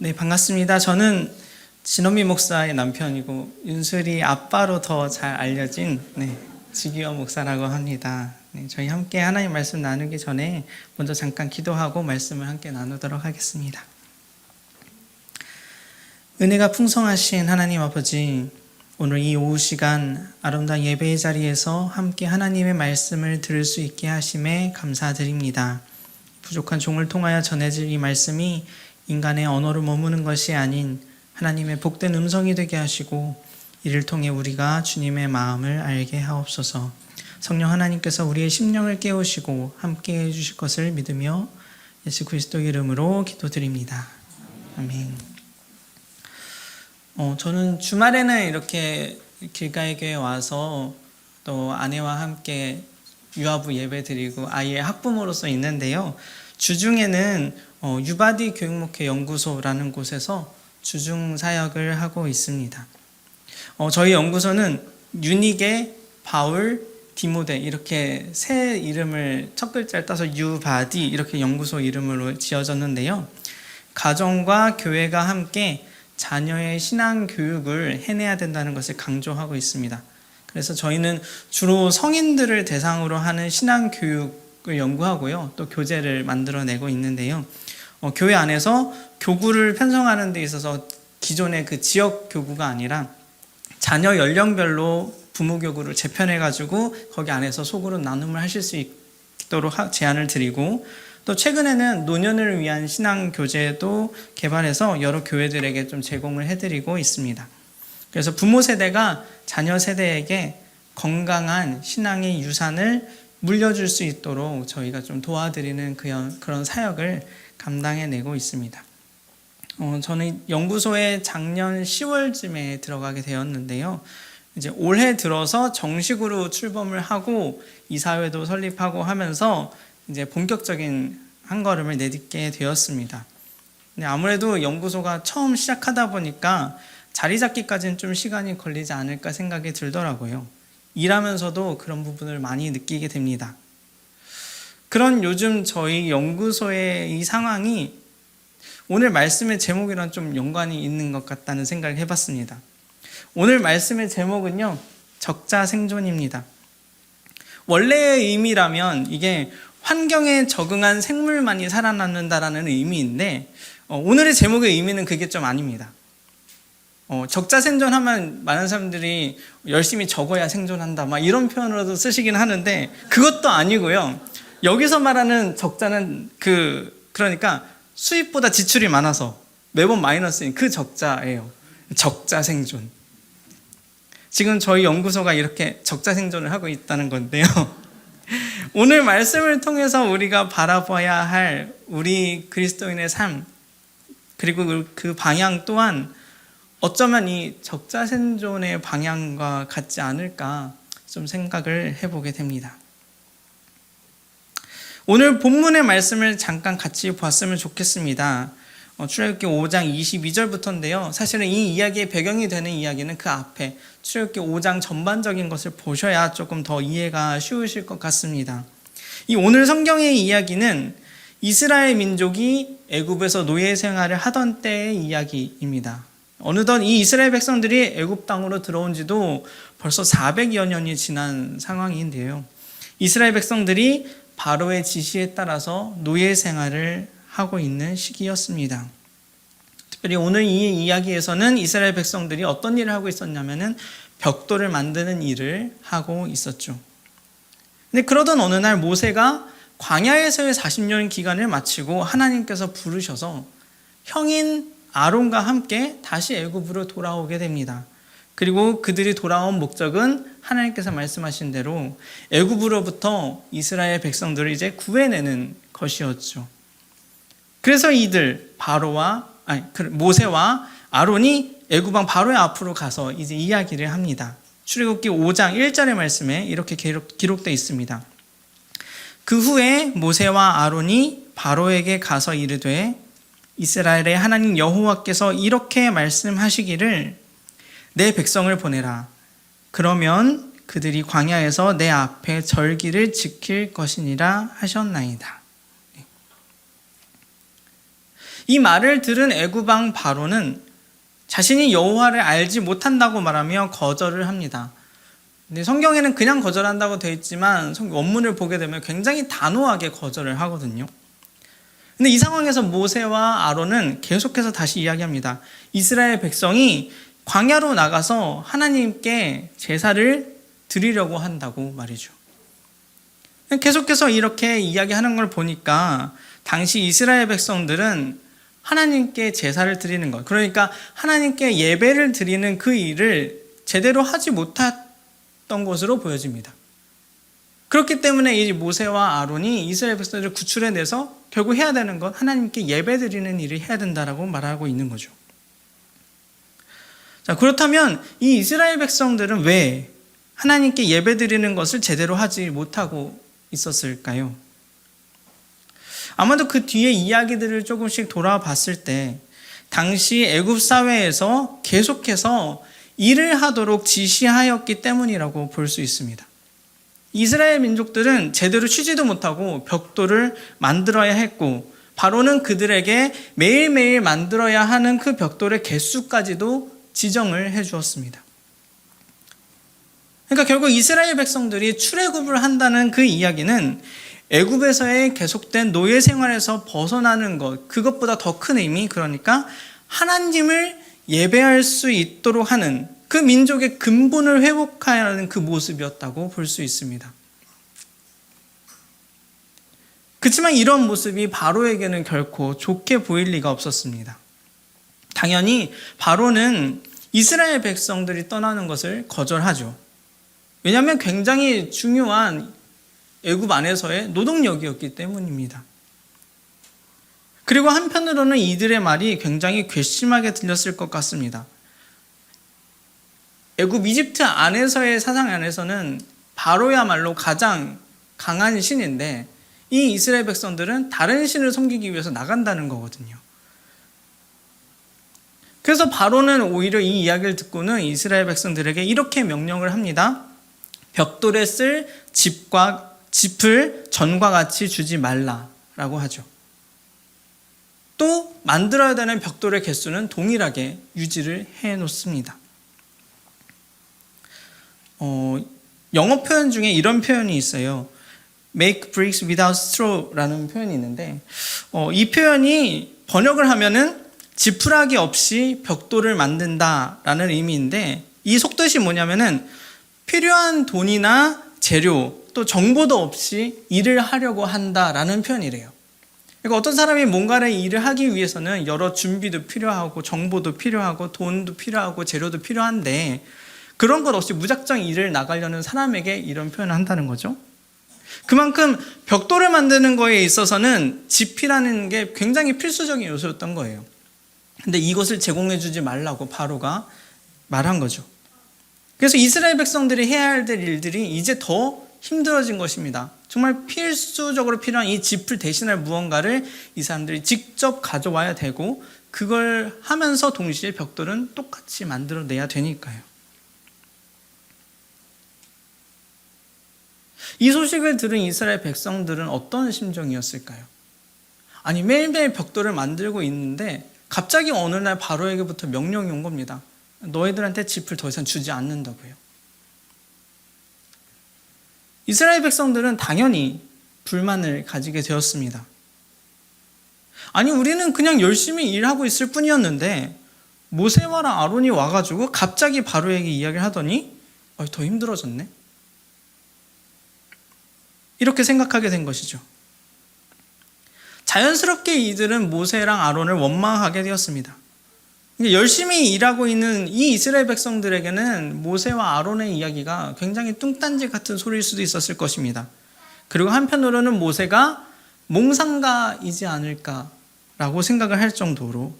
네, 반갑습니다. 저는 진원미 목사의 남편이고 윤슬이 아빠로 더 잘 알려진 지기현 목사라고 합니다. 저희 함께 하나님 말씀 나누기 전에 먼저 잠깐 기도하고 말씀을 함께 나누도록 하겠습니다. 은혜가 풍성하신 하나님 아버지, 오늘 이 오후 시간 아름다운 예배의 자리에서 함께 하나님의 말씀을 들을 수 있게 하심에 감사드립니다. 부족한 종을 통하여 전해질 이 말씀이 인간의 언어로 머무는 것이 아닌 하나님의 복된 음성이 되게 하시고 이를 통해 우리가 주님의 마음을 알게 하옵소서. 성령 하나님께서 우리의 심령을 깨우시고 함께 해주실 것을 믿으며 예수 그리스도 이름으로 기도드립니다. 아멘. 저는 주말에는 이렇게 길가의 교회에 와서 또 아내와 함께 유아부 예배 드리고 아이의 학부모로서 있는데요. 주중에는 유바디 교육목회 연구소라는 곳에서 주중 사역을 하고 있습니다. 저희 연구소는 유니게, 바울, 디모데 이렇게 세 이름을 첫 글자를 따서 유바디 이렇게 연구소 이름으로 지어졌는데요. 가정과 교회가 함께 자녀의 신앙 교육을 해내야 된다는 것을 강조하고 있습니다. 그래서 저희는 주로 성인들을 대상으로 하는 신앙 교육을 연구하고요. 또 교재를 만들어내고 있는데요. 교회 안에서 교구를 편성하는 데 있어서 기존의 그 지역 교구가 아니라 자녀 연령별로 부모 교구를 재편해가지고 거기 안에서 소그룹 나눔을 하실 수 있도록 제안을 드리고, 또 최근에는 노년을 위한 신앙 교재도 개발해서 여러 교회들에게 좀 제공을 해드리고 있습니다. 그래서 부모 세대가 자녀 세대에게 건강한 신앙의 유산을 물려줄 수 있도록 저희가 좀 도와드리는 그런 사역을 감당해내고 있습니다. 저는 연구소에 작년 10월쯤에 들어가게 되었는데요. 이제 올해 들어서 정식으로 출범을 하고 이사회도 설립하고 하면서 이제 본격적인 한 걸음을 내딛게 되었습니다. 근데 아무래도 연구소가 처음 시작하다 보니까 자리 잡기까지는 좀 시간이 걸리지 않을까 생각이 들더라고요. 일하면서도 그런 부분을 많이 느끼게 됩니다. 그런 요즘 저희 연구소의 이 상황이 오늘 말씀의 제목이랑 좀 연관이 있는 것 같다는 생각을 해봤습니다. 오늘 말씀의 제목은요, 적자생존입니다. 원래의 의미라면 이게 환경에 적응한 생물만이 살아남는다라는 의미인데 오늘의 제목의 의미는 그게 좀 아닙니다. 적자생존하면 많은 사람들이 열심히 적어야 생존한다 막 이런 표현으로도 쓰시긴 하는데 그것도 아니고요. 여기서 말하는 적자는 그러니까 수입보다 지출이 많아서 매번 마이너스인 그 적자예요. 적자생존. 지금 저희 연구소가 이렇게 적자생존을 하고 있다는 건데요. 오늘 말씀을 통해서 우리가 바라봐야 할 우리 그리스도인의 삶, 그리고 그 방향 또한 어쩌면 이 적자생존의 방향과 같지 않을까 좀 생각을 해보게 됩니다. 오늘 본문의 말씀을 잠깐 같이 봤으면 좋겠습니다. 출애굽기 5장 22절부터인데요. 사실은 이 이야기의 배경이 되는 이야기는 그 앞에 출애굽기 5장 전반적인 것을 보셔야 조금 더 이해가 쉬우실 것 같습니다. 이 오늘 성경의 이야기는 이스라엘 민족이 애굽에서 노예 생활을 하던 때의 이야기입니다. 어느덧 이 이스라엘 백성들이 애굽 땅으로 들어온 지도 벌써 400여 년이 지난 상황인데요. 이스라엘 백성들이 바로의 지시에 따라서 노예 생활을 하고 있는 시기였습니다. 특별히 오늘 이 이야기에서는 이스라엘 백성들이 어떤 일을 하고 있었냐면은 벽돌을 만드는 일을 하고 있었죠. 근데 그러던 어느 날 모세가 광야에서의 40년 기간을 마치고 하나님께서 부르셔서 형인 아론과 함께 다시 애굽으로 돌아오게 됩니다. 그리고 그들이 돌아온 목적은 하나님께서 말씀하신 대로 애굽으로부터 이스라엘 백성들을 이제 구해내는 것이었죠. 그래서 이들 모세와 아론이 애굽 왕 바로의 앞으로 가서 이제 이야기를 합니다. 출애굽기 5장 1절의 말씀에 이렇게 기록되어 있습니다. 그 후에 모세와 아론이 바로에게 가서 이르되 이스라엘의 하나님 여호와께서 이렇게 말씀하시기를 내 백성을 보내라. 그러면 그들이 광야에서 내 앞에 절기를 지킬 것이니라 하셨나이다. 이 말을 들은 애굽 왕 바로는 자신이 여호와를 알지 못한다고 말하며 거절을 합니다. 근데 성경에는 그냥 거절한다고 되어 있지만 원문을 보게 되면 굉장히 단호하게 거절을 하거든요. 근데 이 상황에서 모세와 아론은 계속해서 다시 이야기합니다. 이스라엘 백성이 광야로 나가서 하나님께 제사를 드리려고 한다고 말이죠. 계속해서 이렇게 이야기하는 걸 보니까 당시 이스라엘 백성들은 하나님께 제사를 드리는 것, 그러니까 하나님께 예배를 드리는 그 일을 제대로 하지 못했던 것으로 보여집니다. 그렇기 때문에 이 모세와 아론이 이스라엘 백성들을 구출해내서 결국 해야 되는 건 하나님께 예배 드리는 일을 해야 된다라고 말하고 있는 거죠. 자, 그렇다면 이 이스라엘 백성들은 왜 하나님께 예배 드리는 것을 제대로 하지 못하고 있었을까요? 아마도 그 뒤에 이야기들을 조금씩 돌아봤을 때 당시 애굽 사회에서 계속해서 일을 하도록 지시하였기 때문이라고 볼 수 있습니다. 이스라엘 민족들은 제대로 쉬지도 못하고 벽돌을 만들어야 했고 바로는 그들에게 매일매일 만들어야 하는 그 벽돌의 개수까지도 지정을 해 주었습니다. 그러니까 결국 이스라엘 백성들이 출애굽을 한다는 그 이야기는 애굽에서의 계속된 노예 생활에서 벗어나는 것, 그것보다 더 큰 의미, 그러니까 하나님을 예배할 수 있도록 하는 그 민족의 근본을 회복하는 그 모습이었다고 볼 수 있습니다. 그렇지만 이런 모습이 바로에게는 결코 좋게 보일 리가 없었습니다. 당연히 바로는 이스라엘 백성들이 떠나는 것을 거절하죠. 왜냐하면 굉장히 중요한 애굽 안에서의 노동력이었기 때문입니다. 그리고 한편으로는 이들의 말이 굉장히 괘씸하게 들렸을 것 같습니다. 애굽 이집트 안에서의 사상 안에서는 바로야말로 가장 강한 신인데 이 이스라엘 백성들은 다른 신을 섬기기 위해서 나간다는 거거든요. 그래서 바로는 오히려 이 이야기를 듣고는 이스라엘 백성들에게 이렇게 명령을 합니다. 벽돌에 쓸 짚을 전과 같이 주지 말라라고 하죠. 또 만들어야 되는 벽돌의 개수는 동일하게 유지를 해 놓습니다. 영어 표현 중에 이런 표현이 있어요. Make bricks without straw라는 표현이 있는데 이 표현이 번역을 하면은 지푸라기 없이 벽돌을 만든다라는 의미인데 이 속뜻이 뭐냐면은 필요한 돈이나 재료 또 정보도 없이 일을 하려고 한다라는 표현이래요. 그러니까 어떤 사람이 뭔가를 일을 하기 위해서는 여러 준비도 필요하고 정보도 필요하고 돈도 필요하고 재료도 필요한데 그런 것 없이 무작정 일을 나가려는 사람에게 이런 표현을 한다는 거죠. 그만큼 벽돌을 만드는 거에 있어서는 지피라는 게 굉장히 필수적인 요소였던 거예요. 근데 이것을 제공해 주지 말라고 바로가 말한 거죠. 그래서 이스라엘 백성들이 해야 될 일들이 이제 더 힘들어진 것입니다. 정말 필수적으로 필요한 이 짚을 대신할 무언가를 이 사람들이 직접 가져와야 되고 그걸 하면서 동시에 벽돌은 똑같이 만들어내야 되니까요. 이 소식을 들은 이스라엘 백성들은 어떤 심정이었을까요? 아니 매일매일 벽돌을 만들고 있는데 갑자기 어느 날 바로에게부터 명령이 온 겁니다. 너희들한테 짚을 더 이상 주지 않는다고요. 이스라엘 백성들은 당연히 불만을 가지게 되었습니다. 아니 우리는 그냥 열심히 일하고 있을 뿐이었는데 모세와 아론이 와가지고 갑자기 바로에게 이야기를 하더니 더 힘들어졌네. 이렇게 생각하게 된 것이죠. 자연스럽게 이들은 모세랑 아론을 원망하게 되었습니다. 열심히 일하고 있는 이 이스라엘 백성들에게는 모세와 아론의 이야기가 굉장히 뚱딴지 같은 소리일 수도 있었을 것입니다. 그리고 한편으로는 모세가 몽상가이지 않을까라고 생각을 할 정도로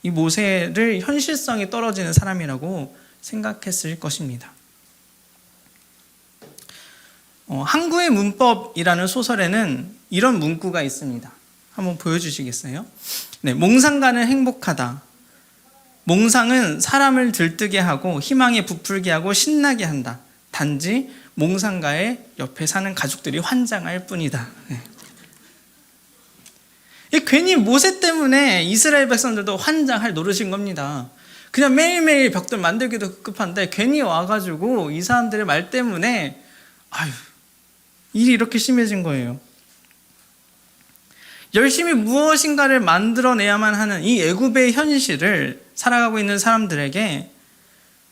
이 모세를 현실성이 떨어지는 사람이라고 생각했을 것입니다. 항구의 문법이라는 소설에는 이런 문구가 있습니다. 한번 보여주시겠어요? 네, 몽상가는 행복하다. 몽상은 사람을 들뜨게 하고 희망에 부풀게 하고 신나게 한다. 단지 몽상가의 옆에 사는 가족들이 환장할 뿐이다. 네. 괜히 모세 때문에 이스라엘 백성들도 환장할 노릇인 겁니다. 그냥 매일매일 벽돌 만들기도 급한데 괜히 와가지고 이 사람들의 말 때문에 일이 이렇게 심해진 거예요. 열심히 무엇인가를 만들어내야만 하는 이 애굽의 현실을 살아가고 있는 사람들에게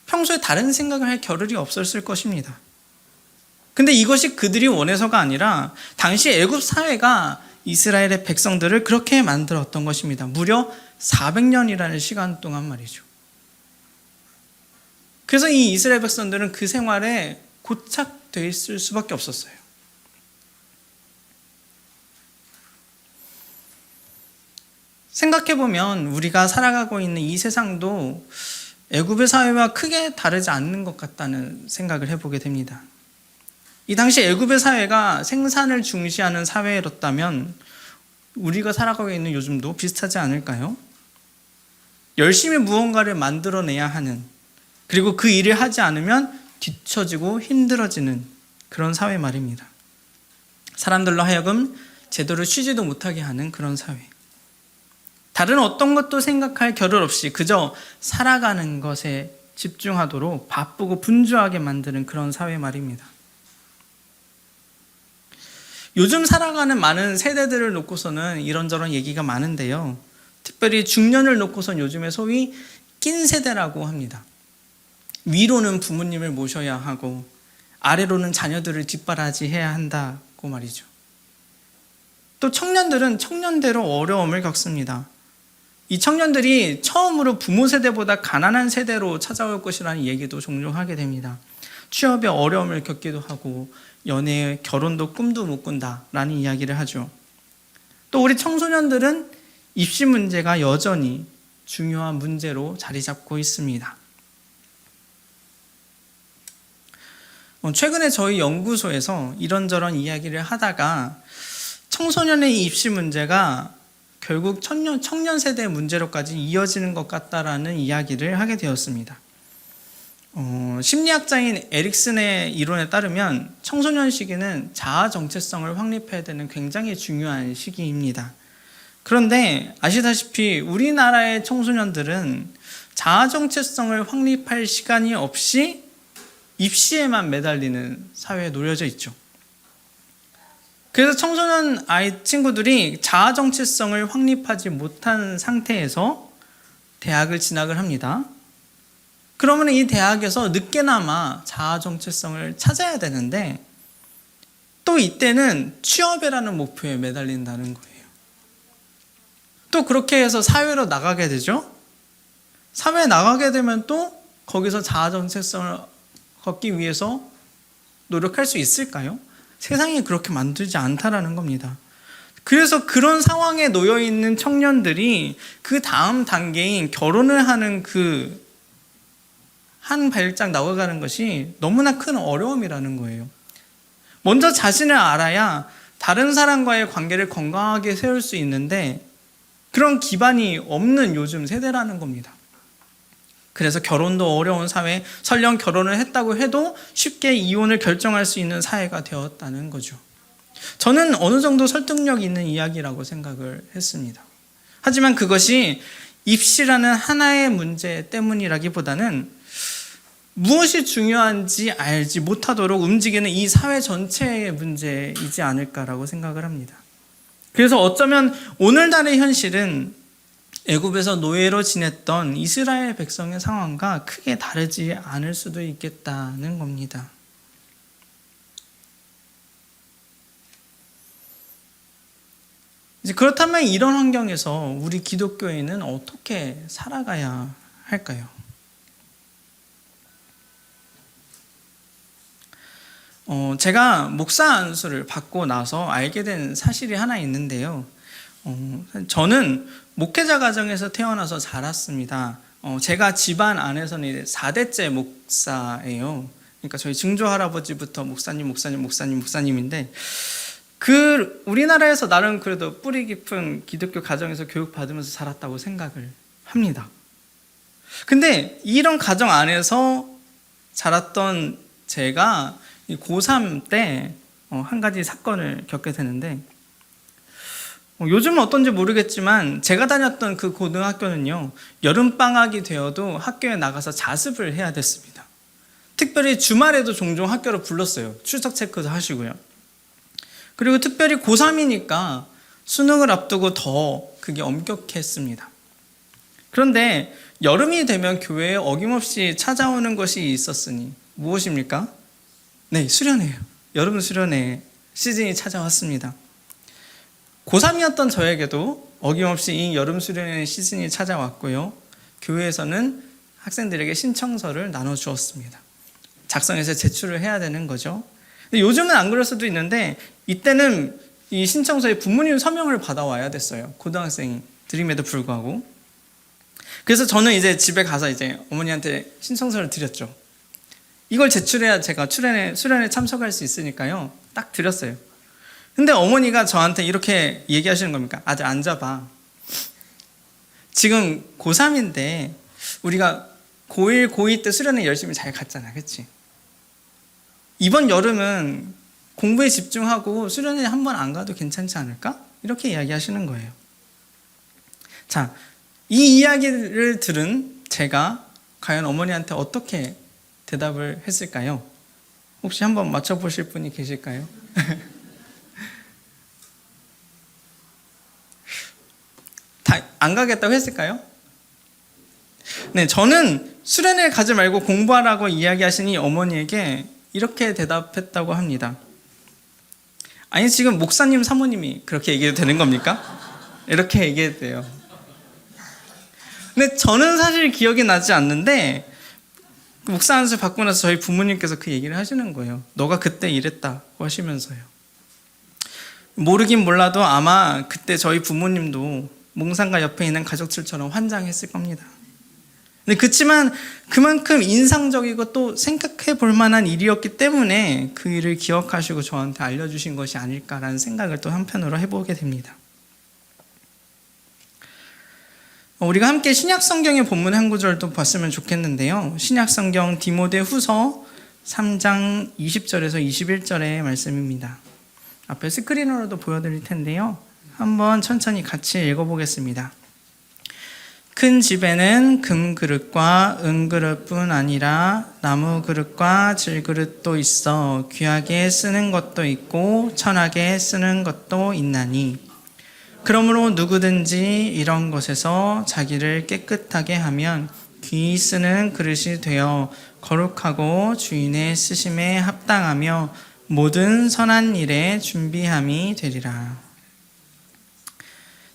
평소에 다른 생각을 할 겨를이 없었을 것입니다. 근데 이것이 그들이 원해서가 아니라 당시 애굽 사회가 이스라엘의 백성들을 그렇게 만들었던 것입니다. 무려 400년이라는 시간 동안 말이죠. 그래서 이 이스라엘 백성들은 그 생활에 고착되어 있을 수밖에 없었어요. 생각해보면 우리가 살아가고 있는 이 세상도 애굽의 사회와 크게 다르지 않는 것 같다는 생각을 해보게 됩니다. 이 당시 애굽의 사회가 생산을 중시하는 사회였다면 우리가 살아가고 있는 요즘도 비슷하지 않을까요? 열심히 무언가를 만들어내야 하는, 그리고 그 일을 하지 않으면 뒤처지고 힘들어지는 그런 사회 말입니다. 사람들로 하여금 제대로 쉬지도 못하게 하는 그런 사회. 다른 어떤 것도 생각할 겨를 없이 그저 살아가는 것에 집중하도록 바쁘고 분주하게 만드는 그런 사회 말입니다. 요즘 살아가는 많은 세대들을 놓고서는 이런저런 얘기가 많은데요. 특별히 중년을 놓고서는 요즘에 소위 낀 세대라고 합니다. 위로는 부모님을 모셔야 하고 아래로는 자녀들을 뒷바라지해야 한다고 말이죠. 또 청년들은 청년대로 어려움을 겪습니다. 이 청년들이 처음으로 부모 세대보다 가난한 세대로 찾아올 것이라는 얘기도 종종 하게 됩니다. 취업에 어려움을 겪기도 하고 연애, 결혼도 꿈도 못 꾼다라는 이야기를 하죠. 또 우리 청소년들은 입시 문제가 여전히 중요한 문제로 자리 잡고 있습니다. 최근에 저희 연구소에서 이런저런 이야기를 하다가 청소년의 입시 문제가 결국 청년 세대의 문제로까지 이어지는 것 같다라는 이야기를 하게 되었습니다. 심리학자인 에릭슨의 이론에 따르면 청소년 시기는 자아 정체성을 확립해야 되는 굉장히 중요한 시기입니다. 그런데 아시다시피 우리나라의 청소년들은 자아 정체성을 확립할 시간이 없이 입시에만 매달리는 사회에 놓여져 있죠. 그래서 청소년 친구들이 자아 정체성을 확립하지 못한 상태에서 대학을 진학을 합니다. 그러면 이 대학에서 늦게나마 자아 정체성을 찾아야 되는데 또 이때는 취업이라는 목표에 매달린다는 거예요. 또 그렇게 해서 사회로 나가게 되죠. 사회에 나가게 되면 또 거기서 자아 정체성을 걷기 위해서 노력할 수 있을까요? 세상이 그렇게 만들지 않다라는 겁니다. 그래서 그런 상황에 놓여 있는 청년들이 그 다음 단계인 결혼을 하는 한 발짝 나아가는 것이 너무나 큰 어려움이라는 거예요. 먼저 자신을 알아야 다른 사람과의 관계를 건강하게 세울 수 있는데 그런 기반이 없는 요즘 세대라는 겁니다. 그래서 결혼도 어려운 사회, 설령 결혼을 했다고 해도 쉽게 이혼을 결정할 수 있는 사회가 되었다는 거죠. 저는 어느 정도 설득력 있는 이야기라고 생각을 했습니다. 하지만 그것이 입시라는 하나의 문제 때문이라기보다는 무엇이 중요한지 알지 못하도록 움직이는 이 사회 전체의 문제이지 않을까라고 생각을 합니다. 그래서 어쩌면 오늘날의 현실은 애굽에서 노예로 지냈던 이스라엘 백성의 상황과 크게 다르지 않을 수도 있겠다는 겁니다. 이제 그렇다면 이런 환경에서 우리 기독교인은 어떻게 살아가야 할까요? 제가 목사 안수를 받고 나서 알게 된 사실이 하나 있는데요. 저는 목회자 가정에서 태어나서 자랐습니다. 제가 집안 안에서는 4대째 목사예요. 그러니까 저희 증조 할아버지부터 목사님인데 우리나라에서 나름 그래도 뿌리 깊은 기독교 가정에서 교육받으면서 자랐다고 생각을 합니다. 근데 이런 가정 안에서 자랐던 제가 고3 때 한 가지 사건을 겪게 되는데 요즘은 어떤지 모르겠지만 제가 다녔던 그 고등학교는요, 여름방학이 되어도 학교에 나가서 자습을 해야 됐습니다. 특별히 주말에도 종종 학교로 불렀어요. 출석 체크도 하시고요. 그리고 특별히 고3이니까 수능을 앞두고 더 그게 엄격했습니다. 그런데 여름이 되면 교회에 어김없이 찾아오는 것이 있었으니 무엇입니까? 네, 수련회예요. 여름 수련회 시즌이 찾아왔습니다. 고3이었던 저에게도 어김없이 이 여름 수련회 시즌이 찾아왔고요. 교회에서는 학생들에게 신청서를 나눠주었습니다. 작성해서 제출을 해야 되는 거죠. 근데 요즘은 안 그럴 수도 있는데 이때는 이 신청서에 부모님 서명을 받아와야 됐어요. 고등학생들임에도 불구하고. 그래서 저는 이제 집에 가서 이제 어머니한테 신청서를 드렸죠. 이걸 제출해야 제가 수련회 참석할 수 있으니까요. 딱 드렸어요. 근데 어머니가 저한테 이렇게 얘기하시는 겁니까? 아들 앉아봐. 지금 고3인데 우리가 고1, 고2 때 수련회 열심히 잘 갔잖아. 그치? 이번 여름은 공부에 집중하고 수련회 한 번 안 가도 괜찮지 않을까? 이렇게 이야기하시는 거예요. 자, 이 이야기를 들은 제가 과연 어머니한테 어떻게 대답을 했을까요? 혹시 한번 맞춰보실 분이 계실까요? 다 안 가겠다고 했을까요? 네, 저는 수련회 가지 말고 공부하라고 이야기하시니 어머니에게 이렇게 대답했다고 합니다. 아니, 지금 목사님, 사모님이 그렇게 얘기해도 되는 겁니까? 이렇게 얘기해도 돼요. 근데 저는 사실 기억이 나지 않는데 목사 안수 받고 나서 저희 부모님께서 그 얘기를 하시는 거예요. 너가 그때 이랬다고 하시면서요. 모르긴 몰라도 아마 그때 저희 부모님도 몽상가 옆에 있는 가족들처럼 환장했을 겁니다. 근데 그렇지만 그만큼 인상적이고 또 생각해 볼 만한 일이었기 때문에 그 일을 기억하시고 저한테 알려주신 것이 아닐까라는 생각을 또 한편으로 해보게 됩니다. 우리가 함께 신약성경의 본문 한 구절도 봤으면 좋겠는데요. 신약성경 디모데후서 3장 20절에서 21절의 말씀입니다. 앞에 스크린으로도 보여드릴 텐데요. 한번 천천히 같이 읽어보겠습니다. 큰 집에는 금그릇과 은그릇뿐 아니라 나무그릇과 질그릇도 있어 귀하게 쓰는 것도 있고 천하게 쓰는 것도 있나니 그러므로 누구든지 이런 것에서 자기를 깨끗하게 하면 귀히 쓰는 그릇이 되어 거룩하고 주인의 쓰심에 합당하며 모든 선한 일에 준비함이 되리라.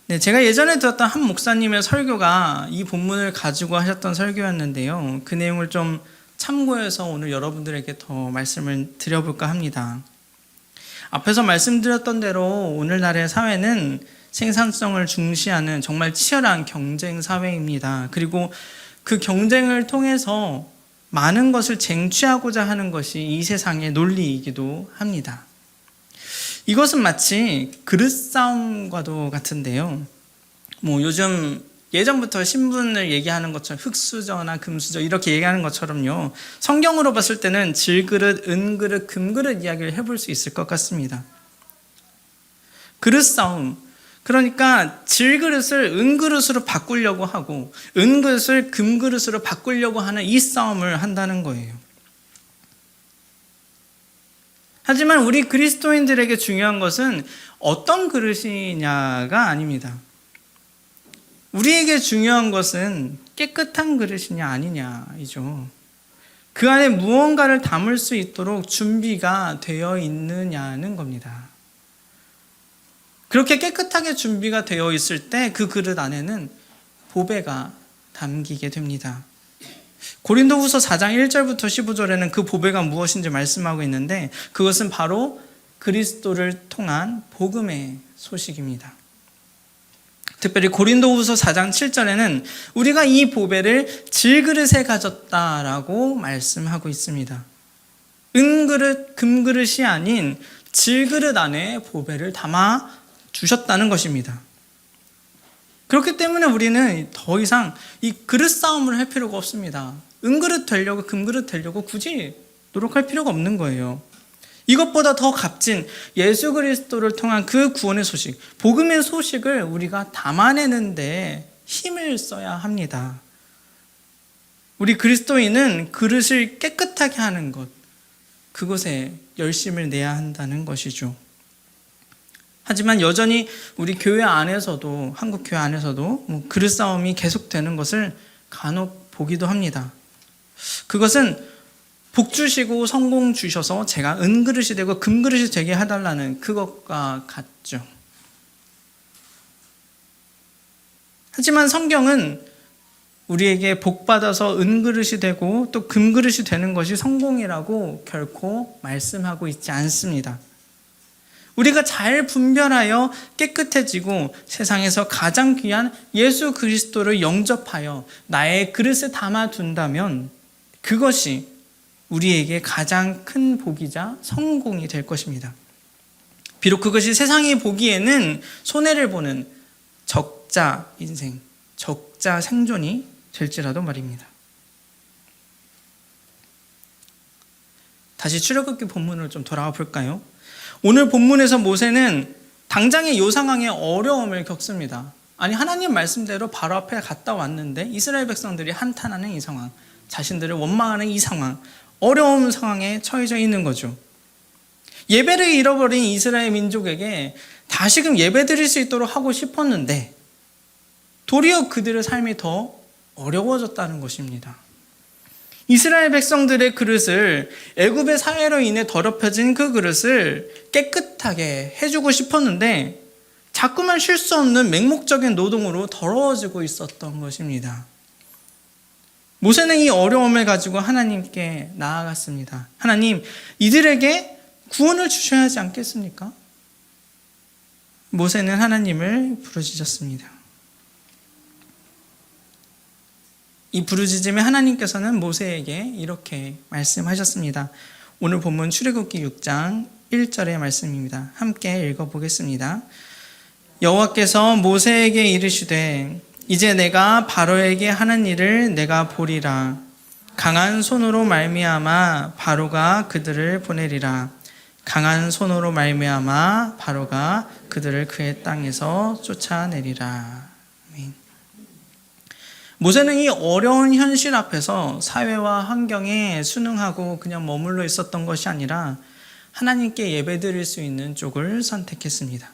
네, 제가 예전에 들었던 한 목사님의 설교가 이 본문을 가지고 하셨던 설교였는데요. 그 내용을 좀 참고해서 오늘 여러분들에게 더 말씀을 드려볼까 합니다. 앞에서 말씀드렸던 대로 오늘날의 사회는 생산성을 중시하는 정말 치열한 경쟁 사회입니다. 그리고 그 경쟁을 통해서 많은 것을 쟁취하고자 하는 것이 이 세상의 논리이기도 합니다. 이것은 마치 그릇 싸움과도 같은데요. 요즘 예전부터 신분을 얘기하는 것처럼 흙수저나 금수저 이렇게 얘기하는 것처럼요. 성경으로 봤을 때는 질그릇, 은그릇, 금그릇 이야기를 해볼 수 있을 것 같습니다. 그릇 싸움. 그러니까 질그릇을 은그릇으로 바꾸려고 하고 은그릇을 금그릇으로 바꾸려고 하는 이 싸움을 한다는 거예요. 하지만 우리 그리스도인들에게 중요한 것은 어떤 그릇이냐가 아닙니다. 우리에게 중요한 것은 깨끗한 그릇이냐 아니냐이죠. 그 안에 무언가를 담을 수 있도록 준비가 되어 있느냐는 겁니다. 그렇게 깨끗하게 준비가 되어 있을 때 그 그릇 안에는 보배가 담기게 됩니다. 고린도후서 4장 1절부터 15절에는 그 보배가 무엇인지 말씀하고 있는데 그것은 바로 그리스도를 통한 복음의 소식입니다. 특별히 고린도후서 4장 7절에는 우리가 이 보배를 질그릇에 가졌다라고 말씀하고 있습니다. 은그릇, 금그릇이 아닌 질그릇 안에 보배를 담아 주셨다는 것입니다. 그렇기 때문에 우리는 더 이상 이 그릇 싸움을 할 필요가 없습니다. 은그릇 되려고 금그릇 되려고 굳이 노력할 필요가 없는 거예요. 이것보다 더 값진 예수 그리스도를 통한 그 구원의 소식, 복음의 소식을 우리가 담아내는데 힘을 써야 합니다. 우리 그리스도인은 그릇을 깨끗하게 하는 것, 그것에 열심을 내야 한다는 것이죠. 하지만 여전히 우리 교회 안에서도, 한국 교회 안에서도 그릇 싸움이 계속되는 것을 간혹 보기도 합니다. 그것은 복 주시고 성공 주셔서 제가 은그릇이 되고 금그릇이 되게 해달라는 그것과 같죠. 하지만 성경은 우리에게 복 받아서 은그릇이 되고 또 금그릇이 되는 것이 성공이라고 결코 말씀하고 있지 않습니다. 우리가 잘 분별하여 깨끗해지고 세상에서 가장 귀한 예수 그리스도를 영접하여 나의 그릇에 담아둔다면 그것이 우리에게 가장 큰 복이자 성공이 될 것입니다. 비록 그것이 세상이 보기에는 손해를 보는 적자 인생, 적자 생존이 될지라도 말입니다. 다시 출애굽기 본문으로 좀 돌아와 볼까요? 오늘 본문에서 모세는 당장의 요 상황에 어려움을 겪습니다. 아니, 하나님 말씀대로 바로 앞에 갔다 왔는데 이스라엘 백성들이 한탄하는 이 상황, 자신들을 원망하는 이 상황, 어려운 상황에 처해져 있는 거죠. 예배를 잃어버린 이스라엘 민족에게 다시금 예배 드릴 수 있도록 하고 싶었는데 도리어 그들의 삶이 더 어려워졌다는 것입니다. 이스라엘 백성들의 그릇을, 애굽의 사해로 인해 더럽혀진 그 그릇을 깨끗하게 해주고 싶었는데 자꾸만 쉴 수 없는 맹목적인 노동으로 더러워지고 있었던 것입니다. 모세는 이 어려움을 가지고 하나님께 나아갔습니다. 하나님, 이들에게 구원을 주셔야 하지 않겠습니까? 모세는 하나님을 부르짖었습니다. 이 부르짖음에 하나님께서는 모세에게 이렇게 말씀하셨습니다. 오늘 본문 출애굽기 6장 1절의 말씀입니다. 함께 읽어보겠습니다. 여호와께서 모세에게 이르시되 이제 내가 바로에게 하는 일을 내가 보리라. 강한 손으로 말미암아 바로가 그들을 보내리라. 강한 손으로 말미암아 바로가 그들을 그의 땅에서 쫓아내리라. 아멘. 모세는 이 어려운 현실 앞에서 사회와 환경에 순응하고 그냥 머물러 있었던 것이 아니라 하나님께 예배드릴 수 있는 쪽을 선택했습니다.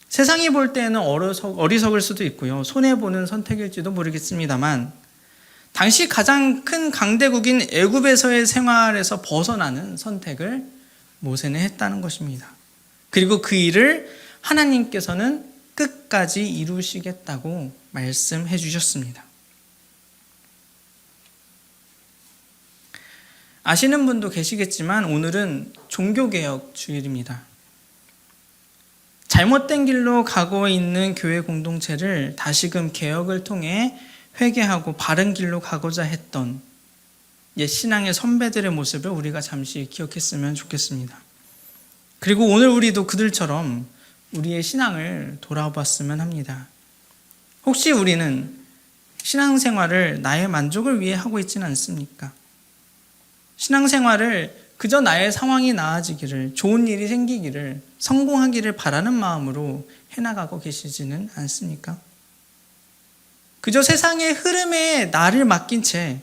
세상이 볼 때에는 어리석을 수도 있고요, 손해보는 선택일지도 모르겠습니다만 당시 가장 큰 강대국인 애굽에서의 생활에서 벗어나는 선택을 모세는 했다는 것입니다. 그리고 그 일을 하나님께서는 끝까지 이루시겠다고 말씀해 주셨습니다. 아시는 분도 계시겠지만 오늘은 종교개혁 주일입니다. 잘못된 길로 가고 있는 교회 공동체를 다시금 개혁을 통해 회개하고 바른 길로 가고자 했던 옛 신앙의 선배들의 모습을 우리가 잠시 기억했으면 좋겠습니다. 그리고 오늘 우리도 그들처럼 우리의 신앙을 돌아봤으면 합니다. 혹시 우리는 신앙생활을 나의 만족을 위해 하고 있지는 않습니까? 신앙생활을 그저 나의 상황이 나아지기를, 좋은 일이 생기기를, 성공하기를 바라는 마음으로 해나가고 계시지는 않습니까? 그저 세상의 흐름에 나를 맡긴 채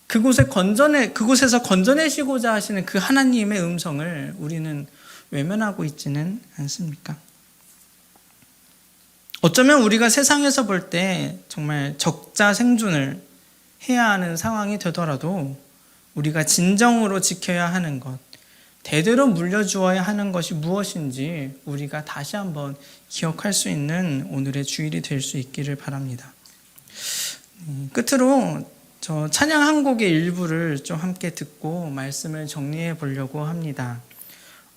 그곳에서 건져내시고자 하시는 그 하나님의 음성을 우리는 외면하고 있지는 않습니까? 어쩌면 우리가 세상에서 볼 때 정말 적자 생존을 해야 하는 상황이 되더라도 우리가 진정으로 지켜야 하는 것, 대대로 물려주어야 하는 것이 무엇인지 우리가 다시 한번 기억할 수 있는 오늘의 주일이 될 수 있기를 바랍니다. 끝으로 저 찬양 한 곡의 일부를 좀 함께 듣고 말씀을 정리해 보려고 합니다.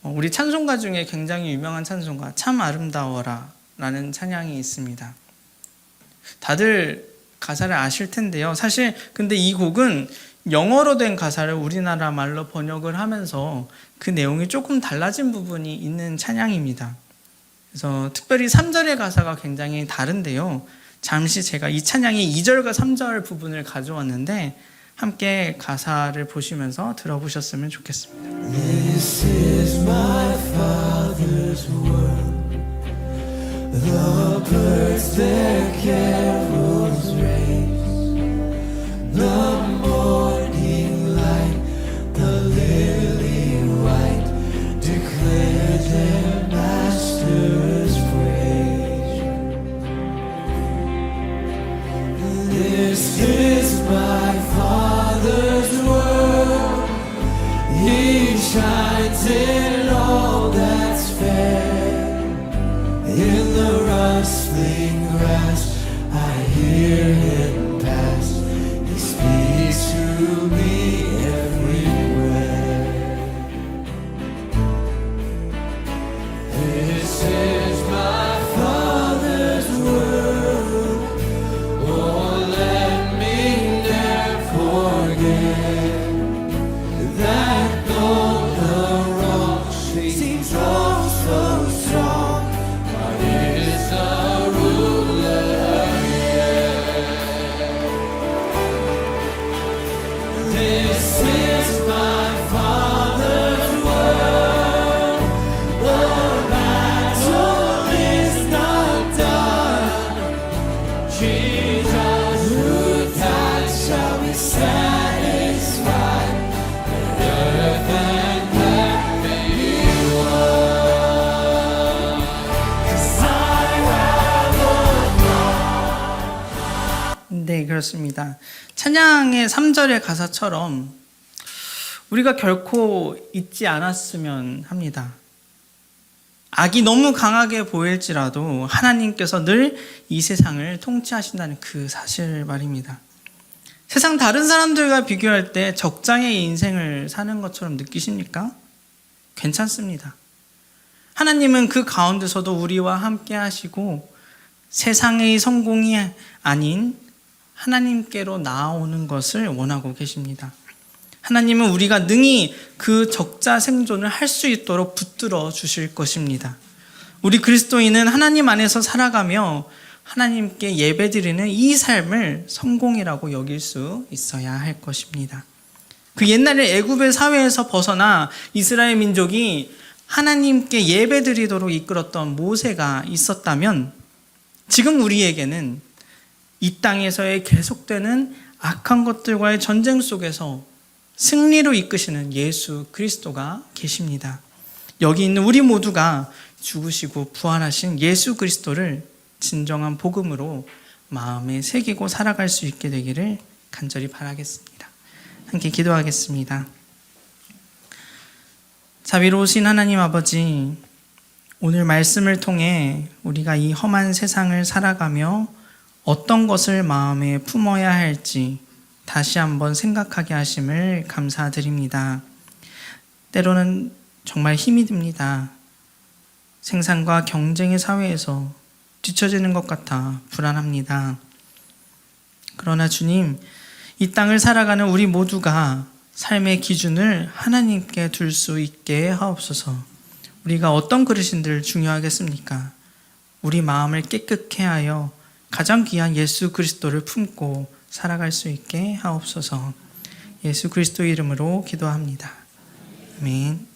우리 찬송가 중에 굉장히 유명한 찬송가 참 아름다워라 라는 찬양이 있습니다. 다들 가사를 아실 텐데요. 사실 근데 이 곡은 영어로 된 가사를 우리나라 말로 번역을 하면서 그 내용이 조금 달라진 부분이 있는 찬양입니다. 그래서 특별히 3절의 가사가 굉장히 다른데요. 잠시 제가 이 찬양의 2절과 3절 부분을 가져왔는데 함께 가사를 보시면서 들어보셨으면 좋겠습니다. This is my Father's world. The birds their carols raise. The morning light, the lily white, declare their Master's praise. This is my Father's world. He shines in all that's fair. In the rustling grass, I hear Him pass. He speaks to me everywhere. This is my Father's world. Oh, let me never forget that though the wrong seems oh so strong, God is the ruler yet. This is my Father's world. The battle is not done. Jesus who died shall be satisfied. Earth and heaven be one. 'Cause I have a 네, 그렇습니다. 찬양의 3절의 가사처럼 우리가 결코 잊지 않았으면 합니다. 악이 너무 강하게 보일지라도 하나님께서 늘 이 세상을 통치하신다는 그 사실 말입니다. 세상 다른 사람들과 비교할 때 적장의 인생을 사는 것처럼 느끼십니까? 괜찮습니다. 하나님은 그 가운데서도 우리와 함께 하시고 세상의 성공이 아닌 하나님께로 나아오는 것을 원하고 계십니다. 하나님은 우리가 능히 그 적자 생존을 할 수 있도록 붙들어 주실 것입니다. 우리 그리스도인은 하나님 안에서 살아가며 하나님께 예배드리는 이 삶을 성공이라고 여길 수 있어야 할 것입니다. 그 옛날에 애굽의 사회에서 벗어나 이스라엘 민족이 하나님께 예배드리도록 이끌었던 모세가 있었다면 지금 우리에게는 이 땅에서의 계속되는 악한 것들과의 전쟁 속에서 승리로 이끄시는 예수 그리스도가 계십니다. 여기 있는 우리 모두가 죽으시고 부활하신 예수 그리스도를 진정한 복음으로 마음에 새기고 살아갈 수 있게 되기를 간절히 바라겠습니다. 함께 기도하겠습니다. 자비로우신 하나님 아버지, 오늘 말씀을 통해 우리가 이 험한 세상을 살아가며 어떤 것을 마음에 품어야 할지 다시 한번 생각하게 하심을 감사드립니다. 때로는 정말 힘이 듭니다. 생산과 경쟁의 사회에서 뒤처지는 것 같아 불안합니다. 그러나 주님, 이 땅을 살아가는 우리 모두가 삶의 기준을 하나님께 둘 수 있게 하옵소서. 우리가 어떤 그릇인들 중요하겠습니까? 우리 마음을 깨끗게 하여 가장 귀한 예수 그리스도를 품고 살아갈 수 있게 하옵소서. 예수 그리스도 이름으로 기도합니다. 아멘.